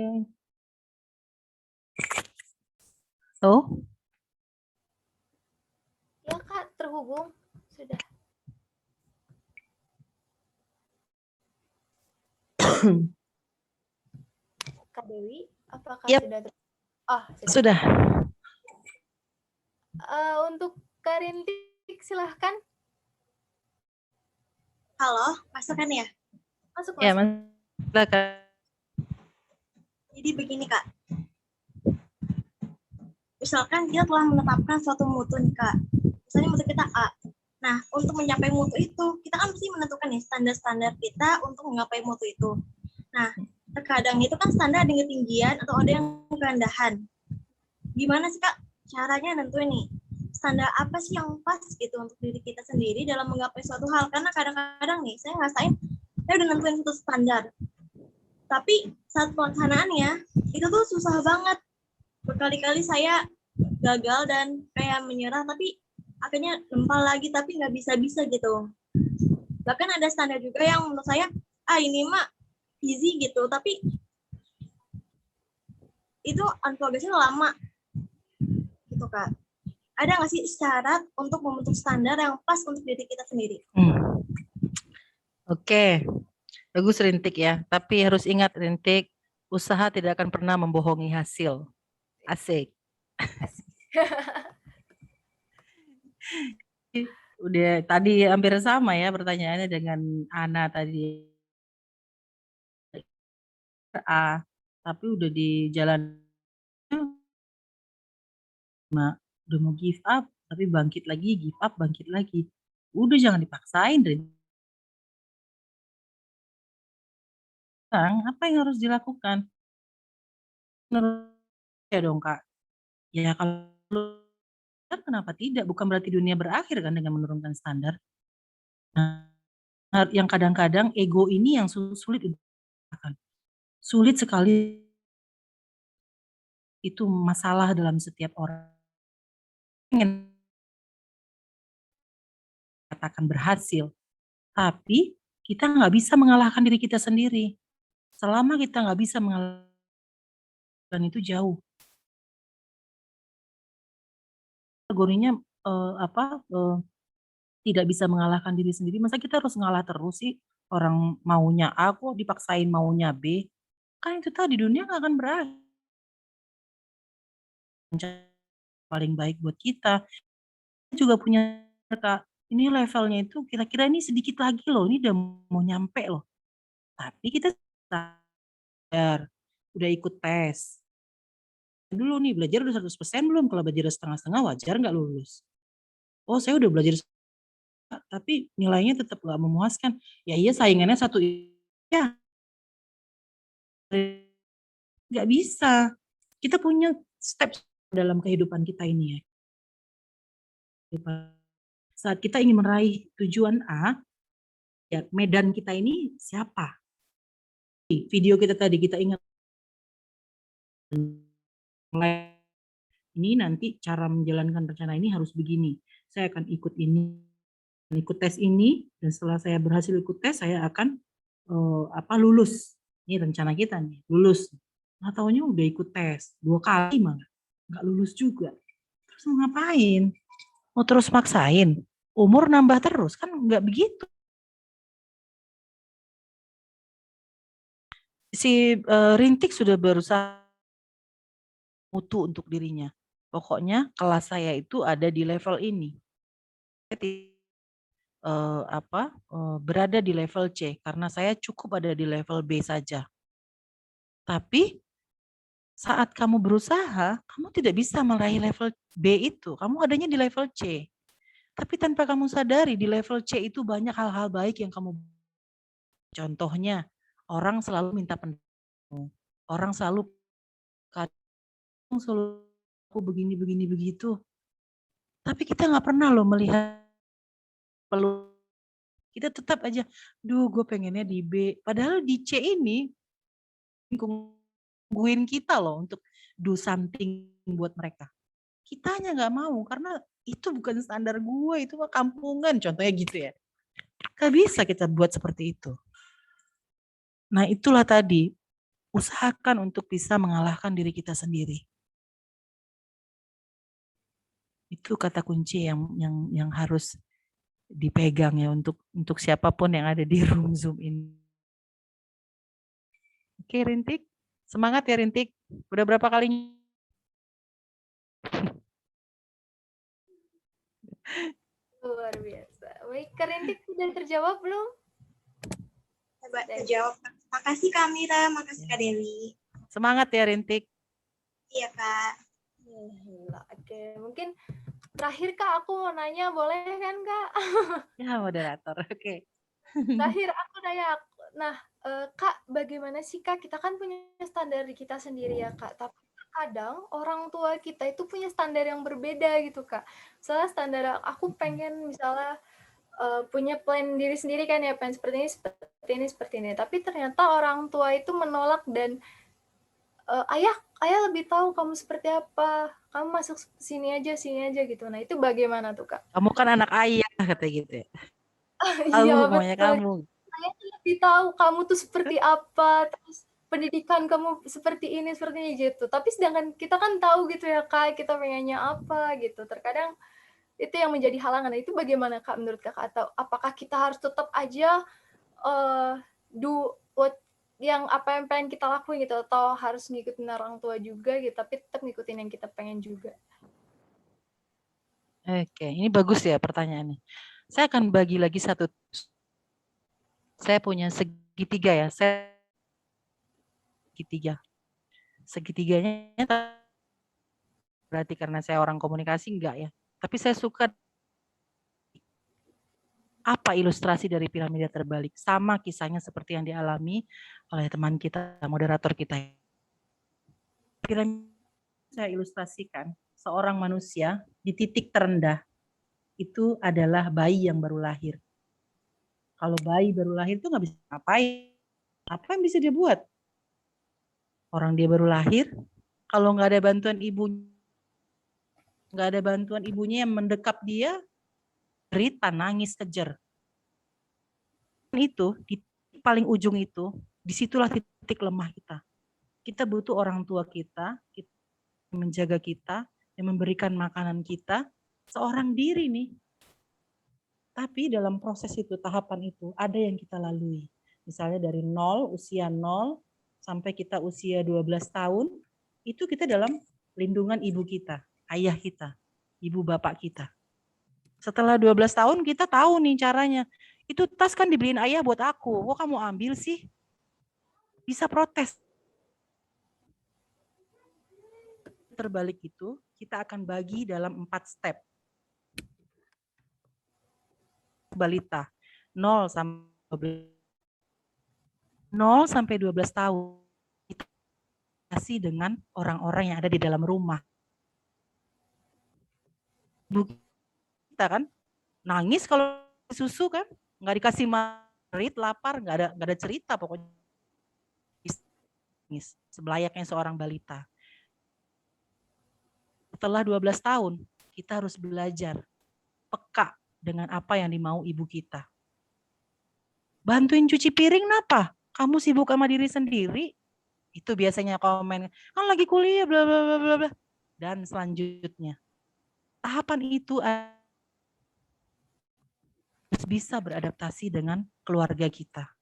Oke. Oh, Ya Kak, terhubung. Sudah. Kak Dewi, apakah Yap. sudah Oh, sudah. Sudah. Untuk Kak Rintik, silahkan. Halo, masuk kan ya? Masuk, Ya, masuk. silakan. Jadi begini Kak, misalkan kita telah menetapkan suatu mutu nih Kak, misalnya mutu kita A. Nah, untuk mencapai mutu itu, kita kan mesti menentukan nih standar-standar kita untuk menggapai mutu itu. Nah, terkadang itu kan standar ada yang ketinggian atau ada yang kerendahan. Gimana sih Kak caranya nentuin nih, standar apa sih yang pas gitu untuk diri kita sendiri dalam menggapai suatu hal? Karena kadang-kadang nih, saya ngerasain, saya udah nentuin satu standar, tapi saat pelaksanaannya, itu tuh susah banget. Berkali-kali saya gagal dan kayak menyerah, tapi akhirnya lempar lagi, tapi nggak bisa-bisa gitu. Bahkan ada standar juga yang menurut saya, ini mah easy gitu, tapi itu unprogressnya lama gitu Kak. Ada nggak sih syarat untuk membentuk standar yang pas untuk diri kita sendiri? Oke. Bagus Rintik ya. Tapi harus ingat Rintik, usaha tidak akan pernah membohongi hasil. Asik. Udah tadi hampir sama ya pertanyaannya dengan Ana tadi. A, tapi udah di jalan udah mau give up, tapi bangkit lagi, give up, bangkit lagi. Udah jangan dipaksain, Rin. Apa yang harus dilakukan? Menurut ya dong Kak. Ya kalau kenapa tidak? Bukan berarti dunia berakhir kan dengan menurunkan standar. Nah, yang kadang-kadang ego ini yang sulit dilakukan. Sulit sekali, itu masalah dalam setiap orang. Ingin katakan berhasil, tapi kita nggak bisa mengalahkan diri kita sendiri. Selama kita nggak bisa mengalahkan itu jauh. Kategorinya tidak bisa mengalahkan diri sendiri. Masa kita harus ngalah terus sih? Orang maunya A kok dipaksain maunya B. Kan itu tadi dunia nggak akan berakhir. Paling baik buat kita. Kita juga punya Kak, ini levelnya itu kira-kira ini sedikit lagi loh, ini udah mau nyampe loh. Tapi kita sadar, udah ikut tes. Dulu nih belajar udah 100% belum? Kalau belajar setengah-setengah wajar nggak lulus? Oh saya udah belajar tapi nilainya tetap nggak memuaskan. Ya iya saingannya satu ya nggak bisa. Kita punya step dalam kehidupan kita ini ya. Saat kita ingin meraih tujuan A, ya medan kita ini siapa? Video kita tadi kita ingat ini nanti cara menjalankan rencana ini harus begini. Saya akan ikut ini, ikut tes ini, dan setelah saya berhasil ikut tes, saya akan lulus. Ini rencana kita nih, lulus. Nah, taunya udah ikut tes 2 kali malah, nggak lulus juga. Terus mau ngapain? Mau terus maksain? Umur nambah terus kan nggak begitu. Si Rintik sudah berusaha mutu untuk dirinya. Pokoknya kelas saya itu ada di level ini. Berada di level C karena saya cukup ada di level B saja. Tapi saat kamu berusaha, kamu tidak bisa meraih level B itu. Kamu adanya di level C. Tapi tanpa kamu sadari di level C itu banyak hal-hal baik yang kamu. Contohnya, orang selalu minta pendapat. Orang selalu aku begini begitu. Tapi kita nggak pernah loh melihat perlu. Kita tetap aja, gue pengennya di B. Padahal di C ini nungguin kita loh untuk do something buat mereka. Kitanya nggak mau karena itu bukan standar gue, itu mah kampungan contohnya gitu ya. Gak bisa kita buat seperti itu. Nah itulah tadi usahakan untuk bisa mengalahkan diri kita sendiri. Itu kata kunci yang harus dipegang ya untuk siapapun yang ada di room Zoom ini. Oke, Rintik. Semangat ya, Rintik. Udah berapa kali? Luar biasa. Baik, Kak Rintik sudah terjawab belum? Coba terjawab. Makasih Kak Mira, makasih Kak Dewi. Semangat ya, Rintik. Iya Kak. Oke, mungkin terakhir Kak aku mau nanya, boleh kan Kak? Ya, moderator. Oke. Terakhir aku nanya, nah Kak, bagaimana sih Kak, kita kan punya standar di kita sendiri ya Kak, tapi kadang orang tua kita itu punya standar yang berbeda gitu Kak. Misalnya standar aku pengen misalnya punya plan diri sendiri kan ya, plan seperti ini, seperti ini. Tapi ternyata orang tua itu menolak dan ayah lebih tahu kamu seperti apa. Kamu masuk sini aja gitu. Nah itu bagaimana tuh Kak? Kamu kan anak ayah, kata gitu ya. Iya Tahu maunya betul. kamu. Saya lebih tahu kamu tuh seperti apa, terus pendidikan kamu seperti ini gitu. Tapi sedangkan kita kan tahu gitu ya Kak, kita pengennya apa gitu. Terkadang itu yang menjadi halangan. Itu bagaimana Kak menurut Kakak? Atau apakah kita harus tetap aja do what yang apa yang pengen kita lakuin gitu, atau harus ngikutin orang tua juga gitu, tapi tetap ngikutin yang kita pengen juga? Oke, ini bagus ya pertanyaannya. Saya akan bagi lagi satu. Saya punya segitiga ya. Saya segitiga. Segitiganya berarti karena saya orang komunikasi enggak ya. Tapi saya suka apa ilustrasi dari piramida terbalik. Sama kisahnya seperti yang dialami oleh teman kita, moderator kita. Piramida saya ilustrasikan seorang manusia di titik terendah itu adalah bayi yang baru lahir. Kalau bayi baru lahir itu nggak bisa ngapain. Apa yang bisa dia buat? Orang dia baru lahir, kalau nggak ada bantuan ibunya yang mendekap dia, cerita, nangis, kejer. Itu di paling ujung itu, disitulah titik lemah kita. Kita butuh orang tua kita yang menjaga kita, yang memberikan makanan kita, seorang diri nih. Tapi dalam proses itu, tahapan itu, ada yang kita lalui. Misalnya dari usia 0, sampai kita usia 12 tahun, itu kita dalam lindungan ibu kita, ayah kita, ibu bapak kita. Setelah 12 tahun kita tahu nih caranya. Itu tas kan dibeliin ayah buat aku, kok kamu ambil sih? Bisa protes. Terbalik itu, kita akan bagi dalam 4 step. Balita, 0 sampai 12 tahun. Kita dengan orang-orang yang ada di dalam rumah. Ibu kita kan nangis kalau susu kan, nggak dikasih marit, lapar, nggak ada cerita pokoknya. Sebelayaknya seorang balita. Setelah 12 tahun, kita harus belajar peka dengan apa yang dimau ibu kita. Bantuin cuci piring kenapa? Kamu sibuk sama diri sendiri? Itu biasanya komen, kan lagi kuliah, bla bla bla bla bla. Dan selanjutnya, tahapan itu harus bisa beradaptasi dengan keluarga kita.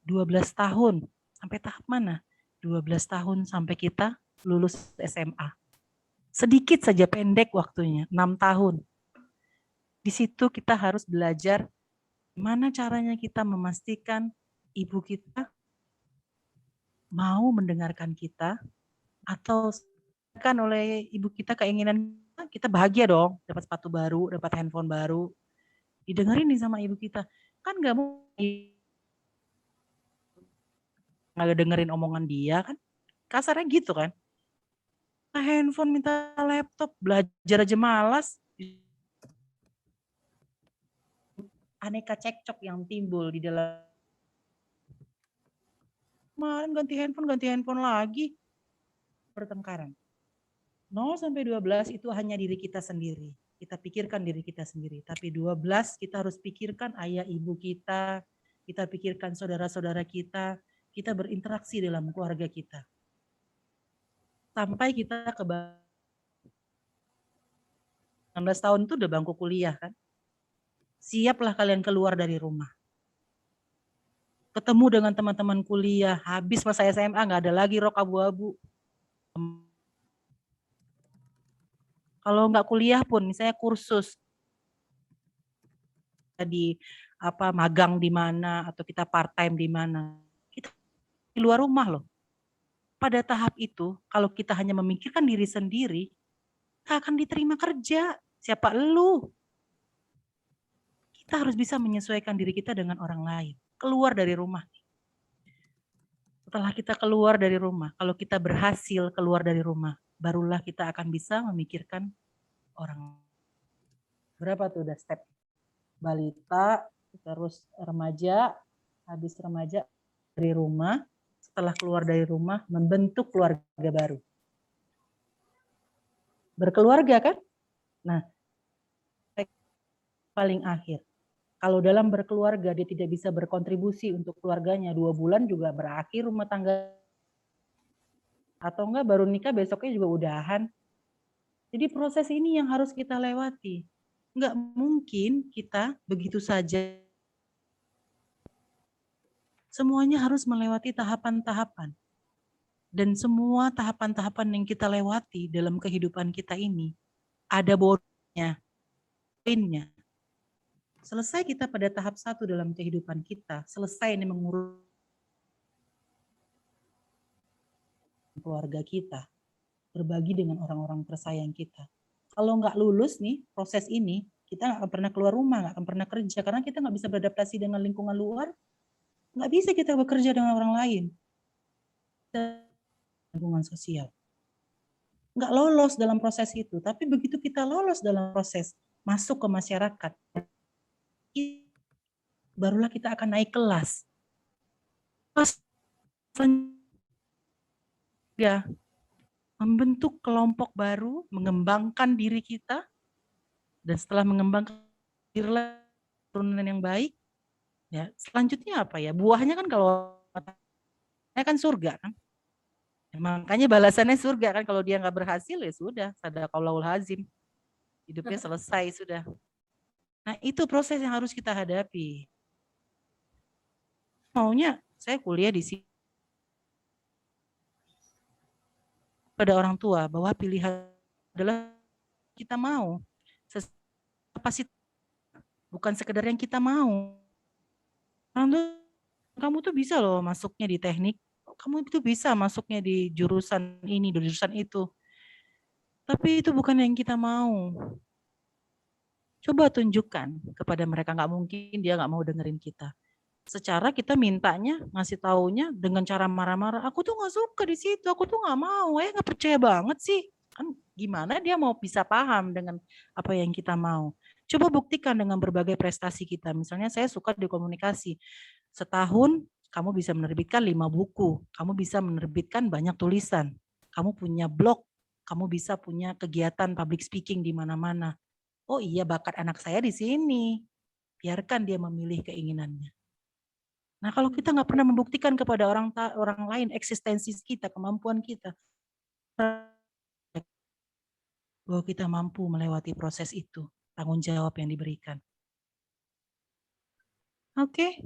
12 tahun, sampai tahap mana? 12 tahun sampai kita lulus SMA. Sedikit saja pendek waktunya, 6 tahun. Di situ kita harus belajar gimana caranya kita memastikan ibu kita mau mendengarkan kita, atau kan oleh ibu kita keinginan kita bahagia dong, dapat sepatu baru, dapat handphone baru, didengerin nih sama ibu kita. Kan nggak mau nggak dengerin omongan dia kan, kasarnya gitu kan. Nah, handphone minta laptop, belajar aja malas. Aneka cekcok yang timbul di dalam. Kemarin ganti handphone lagi. Pertengkaran. 0 sampai 12 itu hanya diri kita sendiri. Kita pikirkan diri kita sendiri. Tapi 12 kita harus pikirkan ayah ibu kita pikirkan saudara-saudara kita kita berinteraksi dalam keluarga kita. Sampai kita ke 16 tahun itu udah bangku kuliah kan. Siaplah kalian keluar dari rumah. Ketemu dengan teman-teman kuliah, habis masa SMA nggak ada lagi rok abu-abu. Kalau nggak kuliah pun, misalnya kursus di magang di mana atau kita part time di mana, kita di luar rumah loh. Pada tahap itu, kalau kita hanya memikirkan diri sendiri, nggak akan diterima kerja. Siapa elu? Kita harus bisa menyesuaikan diri kita dengan orang lain. Keluar dari rumah. Setelah kita keluar dari rumah, kalau kita berhasil keluar dari rumah, barulah kita akan bisa memikirkan orang. Berapa tuh udah step? Balita, terus remaja, habis remaja dari rumah, setelah keluar dari rumah, membentuk keluarga baru. Berkeluarga kan? Nah, paling akhir. Kalau dalam berkeluarga dia tidak bisa berkontribusi untuk keluarganya 2 bulan juga berakhir rumah tangga. Atau enggak baru nikah besoknya juga udahan. Jadi proses ini yang harus kita lewati. Enggak mungkin kita begitu saja. Semuanya harus melewati tahapan-tahapan. Dan semua tahapan-tahapan yang kita lewati dalam kehidupan kita ini ada bonusnya, poinnya. Selesai kita pada tahap 1 dalam kehidupan kita, selesai ini mengurus keluarga kita, berbagi dengan orang-orang tersayang kita. Kalau nggak lulus nih proses ini, kita nggak akan pernah keluar rumah, nggak akan pernah kerja, karena kita nggak bisa beradaptasi dengan lingkungan luar, nggak bisa kita bekerja dengan orang lain. Lingkungan sosial. Nggak lolos dalam proses itu, tapi begitu kita lolos dalam proses masuk ke masyarakat, barulah kita akan naik kelas. Ya, membentuk kelompok baru, mengembangkan diri kita, dan setelah mengembangkan diri turunan yang baik, ya selanjutnya apa ya? Buahnya kan kalau kan surga kan. Ya, makanya balasannya surga kan, kalau dia nggak berhasil ya sudah, sadaqallaahul azim. Hidupnya selesai sudah. Nah, itu proses yang harus kita hadapi. Maunya saya kuliah di sini pada orang tua bahwa pilihan adalah kita mau. Kapasitas bukan sekedar yang kita mau. Kamu tuh bisa loh masuknya di teknik, kamu itu bisa masuknya di jurusan ini, di jurusan itu. Tapi itu bukan yang kita mau. Coba tunjukkan kepada mereka, nggak mungkin dia nggak mau dengerin kita. Secara kita mintanya, ngasih taunya dengan cara marah-marah, aku tuh nggak suka di situ, aku tuh nggak mau, nggak percaya banget sih. Kan gimana dia mau bisa paham dengan apa yang kita mau. Coba buktikan dengan berbagai prestasi kita. Misalnya saya suka di komunikasi. Setahun kamu bisa menerbitkan 5 buku, kamu bisa menerbitkan banyak tulisan, kamu punya blog, kamu bisa punya kegiatan public speaking di mana-mana. Oh iya, bakat anak saya di sini. Biarkan dia memilih keinginannya. Nah, kalau kita nggak pernah membuktikan kepada orang lain eksistensi kita, kemampuan kita, bahwa kita mampu melewati proses itu, tanggung jawab yang diberikan. Oke.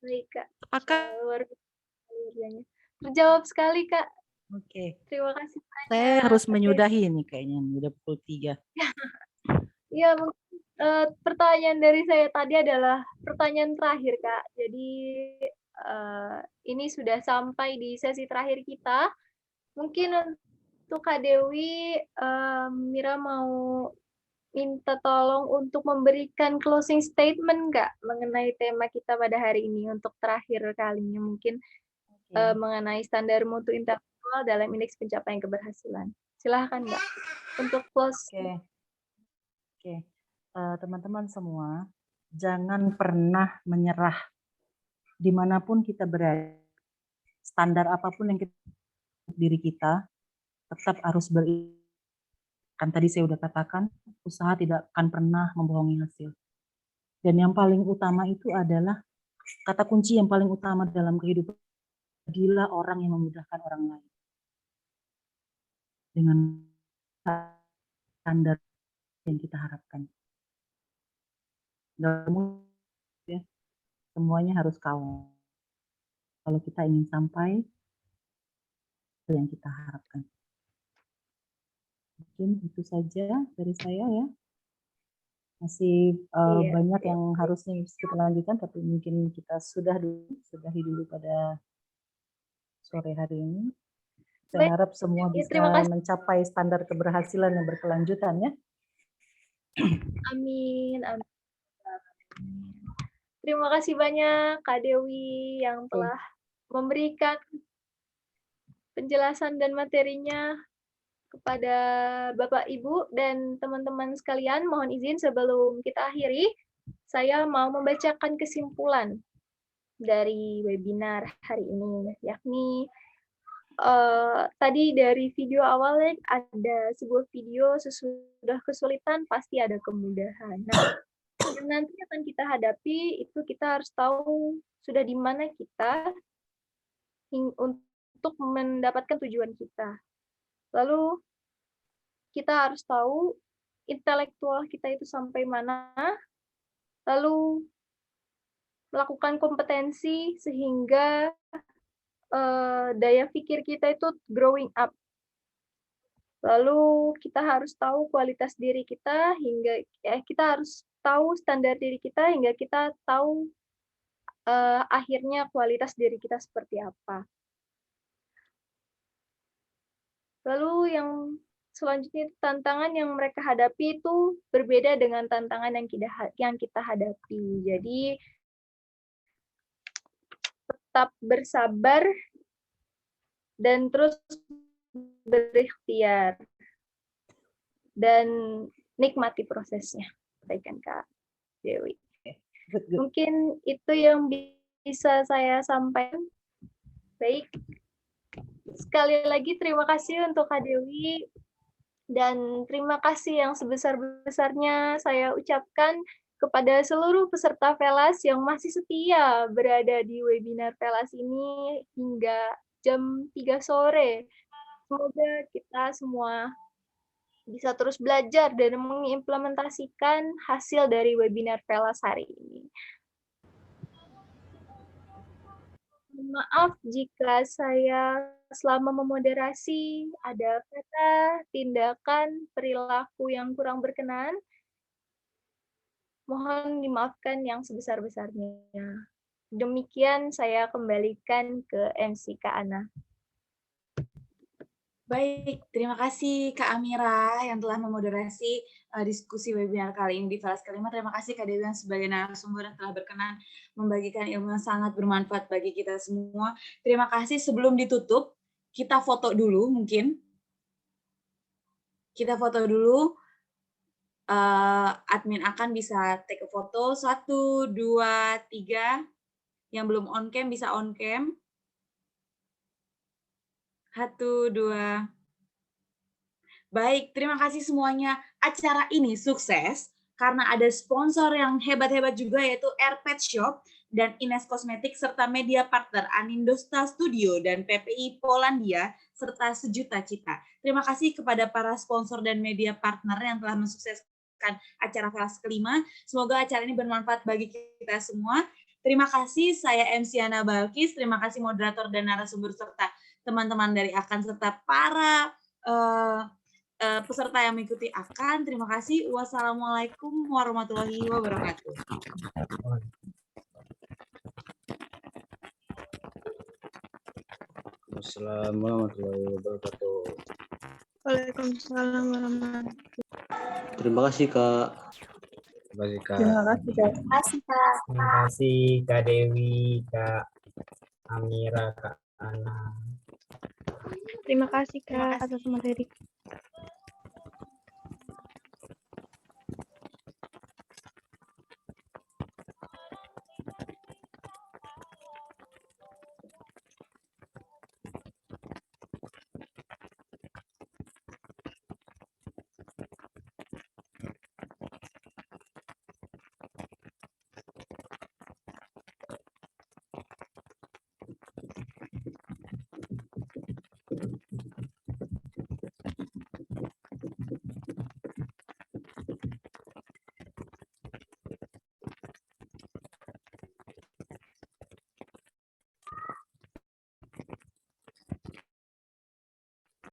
Baik, Kak. Sepakat? Luar biasa. Terjawab sekali, Kak. Oke. Terima kasih banyak. Saya harus menyudahi ini kayaknya, udah pukul 3. Iya, pertanyaan dari saya tadi adalah pertanyaan terakhir, Kak. Jadi ini sudah sampai di sesi terakhir kita. Mungkin untuk Kak Dewi, Mira mau minta tolong untuk memberikan closing statement, Kak, mengenai tema kita pada hari ini untuk terakhir kalinya mungkin mengenai standar mutu intelektual dalam indeks pencapaian keberhasilan. Silahkan, Kak, untuk close. Oke. Teman-teman semua, jangan pernah menyerah dimanapun kita berada. Standar apapun yang kita diri kita, tetap harus kan tadi saya udah katakan, usaha tidak akan pernah membohongi hasil. Dan yang paling utama itu adalah kata kunci yang paling utama dalam kehidupan jadilah orang yang memudahkan orang lain dengan standar yang kita harapkan. Nggak mungkin ya, semuanya harus kawal. Kalau kita ingin sampai yang kita harapkan. Mungkin itu saja dari saya ya. Masih banyak yang harusnya kita lanjutkan, tapi mungkin kita sudahi dulu pada sore hari ini. Saya harap semua bisa mencapai standar keberhasilan yang berkelanjutan ya. Amin. Amin. Terima kasih banyak Kak Dewi yang telah memberikan penjelasan dan materinya kepada Bapak, Ibu, dan teman-teman sekalian. Mohon izin sebelum kita akhiri, saya mau membacakan kesimpulan dari webinar hari ini, yakni tadi dari video awalnya ada sebuah video, sesudah kesulitan pasti ada kemudahan. Nah, yang nanti akan kita hadapi itu kita harus tahu sudah di mana kita untuk mendapatkan tujuan kita. Lalu kita harus tahu intelektual kita itu sampai mana, lalu melakukan kompetensi sehingga daya pikir kita itu growing up. Lalu kita harus tahu kualitas diri kita hingga kita harus tahu standar diri kita hingga kita tahu akhirnya kualitas diri kita seperti apa. Lalu yang selanjutnya tantangan yang mereka hadapi itu berbeda dengan tantangan yang kita hadapi. Jadi tetap bersabar dan terus berikhtiar dan nikmati prosesnya. Baikkan Kak Dewi. Mungkin itu yang bisa saya sampaikan. Baik. Sekali lagi terima kasih untuk Kak Dewi dan terima kasih yang sebesar-besarnya saya ucapkan kepada seluruh peserta Velas yang masih setia berada di webinar Velas ini hingga jam 3 sore. Semoga kita semua bisa terus belajar dan mengimplementasikan hasil dari webinar Velas hari ini. Maaf jika saya selama memoderasi ada kata, tindakan, perilaku yang kurang berkenan. Mohon dimaafkan yang sebesar-besarnya. Demikian saya kembalikan ke MC Kak Ana. Baik, terima kasih Kak Amira yang telah memoderasi diskusi webinar kali ini di Velas Kelima. Terima kasih Kak Dewi yang sebagai narasumber yang telah berkenan membagikan ilmu yang sangat bermanfaat bagi kita semua. Terima kasih. Sebelum ditutup, kita foto dulu mungkin. Kita foto dulu. Admin akan bisa take a foto. 1, 2, 3. Yang belum on cam bisa on cam. 1, 2. Baik, terima kasih semuanya. Acara ini sukses karena ada sponsor yang hebat-hebat juga yaitu Air Pet Shop dan Ines Kosmetik serta media partner Anindosta Studio dan PPI Polandia serta Sejuta Cita. Terima kasih kepada para sponsor dan media partner yang telah mensukseskan acara Velas Kelima. Semoga acara ini bermanfaat bagi kita semua. Terima kasih, saya MC Ana Balkis. Terima kasih moderator dan narasumber serta teman-teman dari AKAN serta para peserta yang mengikuti AKAN. Terima kasih. Wassalamualaikum warahmatullahi wabarakatuh. Assalamualaikum warahmatullahi wabarakatuh. Waalaikumsalam warahmatullahi wabarakatuh. Terima kasih Kak. Terima kasih Kak. Terima kasih Kak. Terima kasih Kak. Terima kasih Kak Dewi, Kak Amira, Kak Ana. Terima kasih Kak atas materi.